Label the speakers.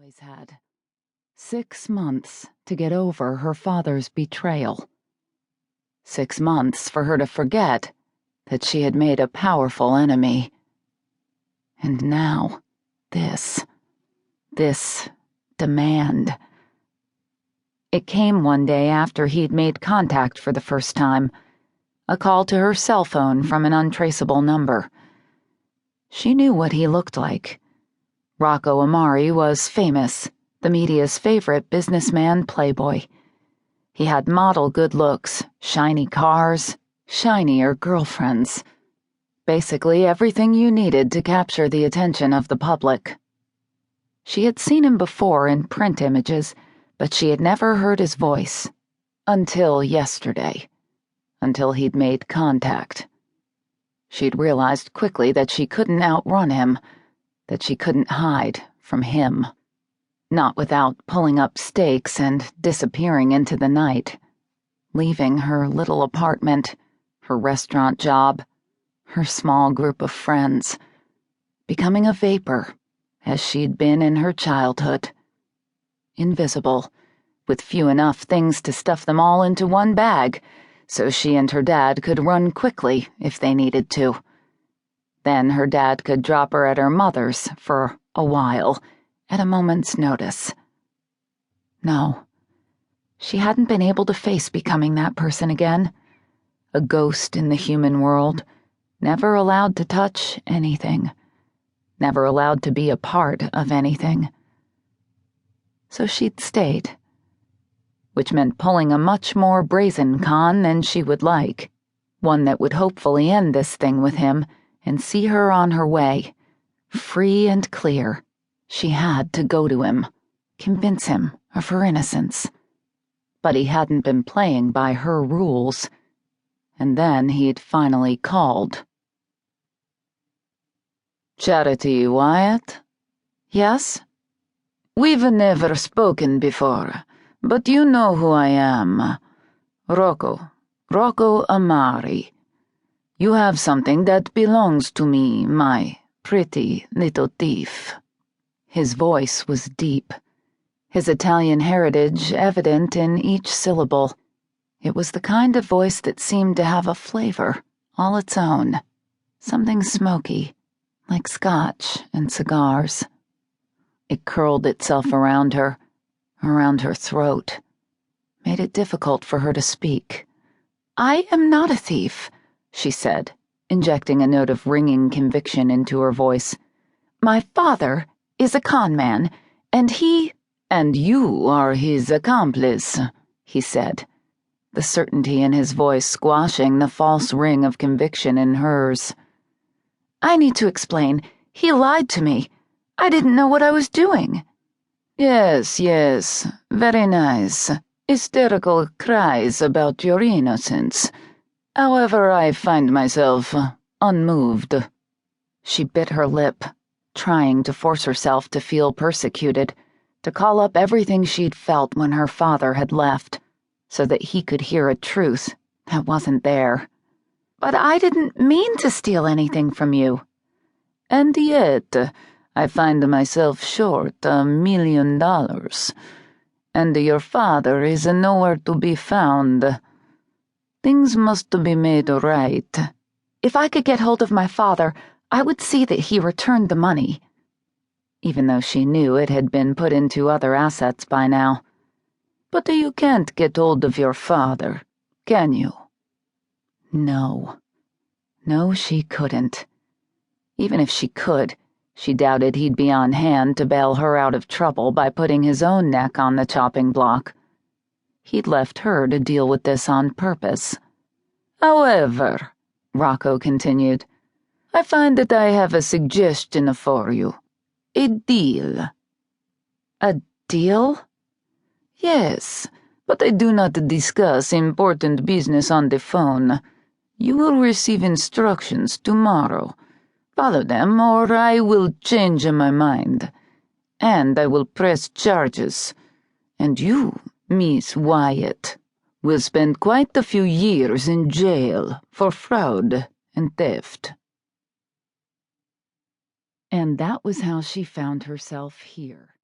Speaker 1: always had. 6 months to get over her father's betrayal. 6 months for her to forget that she had made a powerful enemy. And now, this demand. It came one day after he'd made contact for the first time, a call to her cell phone from an untraceable number. She knew what he looked like. Rocco Amari was famous, the media's favorite businessman playboy. He had model good looks, shiny cars, shinier girlfriends. Basically everything you needed to capture the attention of the public. She had seen him before in print images, but she had never heard his voice. Until yesterday. Until he'd made contact. She'd realized quickly that she couldn't outrun him, that she couldn't hide from him. Not without pulling up stakes and disappearing into the night, leaving her little apartment, her restaurant job, her small group of friends, becoming a vapor, as she'd been in her childhood. Invisible, with few enough things to stuff them all into one bag, so she and her dad could run quickly if they needed to. Then her dad could drop her at her mother's for a while, at a moment's notice. No, she hadn't been able to face becoming that person again. A ghost in the human world, never allowed to touch anything, never allowed to be a part of anything. So she'd stayed, which meant pulling a much more brazen con than she would like, one that would hopefully end this thing with him and see her on her way, free and clear. She had to go to him, convince him of her innocence. But he hadn't been playing by her rules, and then he'd finally called.
Speaker 2: Charity Wyatt?
Speaker 1: Yes?
Speaker 2: We've never spoken before, but you know who I am. Rocco Amari. You have something that belongs to me, my pretty little thief.
Speaker 1: His voice was deep, his Italian heritage evident in each syllable. It was the kind of voice that seemed to have a flavor, all its own, something smoky, like scotch and cigars. It curled itself around her throat, made it difficult for her to speak. "I am not a thief," she said, injecting a note of ringing conviction into her voice. "My father is a con man, and he—"
Speaker 2: "And you are his accomplice," he said, the certainty in his voice squashing the false ring of conviction in hers.
Speaker 1: "I need to explain. He lied to me. I didn't know what I was doing."
Speaker 2: Yes, very nice. Hysterical cries about your innocence. However, I find myself unmoved."
Speaker 1: She bit her lip, trying to force herself to feel persecuted, to call up everything she'd felt when her father had left, so that he could hear a truth that wasn't there. "But I didn't mean to steal anything from you."
Speaker 2: "And yet, I find myself short $1 million. And your father is nowhere to be found. Things must be made right."
Speaker 1: "If I could get hold of my father, I would see that he returned the money," even though she knew it had been put into other assets by now.
Speaker 2: "But you can't get hold of your father, can you?"
Speaker 1: No, she couldn't. Even if she could, she doubted he'd be on hand to bail her out of trouble by putting his own neck on the chopping block. He'd left her to deal with this on purpose.
Speaker 2: "However," Rocco continued, "I find that I have a suggestion for you. A deal."
Speaker 1: "A deal?"
Speaker 2: "Yes, but I do not discuss important business on the phone. You will receive instructions tomorrow. Follow them, or I will change my mind. And I will press charges. And you, Miss Wyatt, will spend quite a few years in jail for fraud and theft."
Speaker 1: And that was how she found herself here.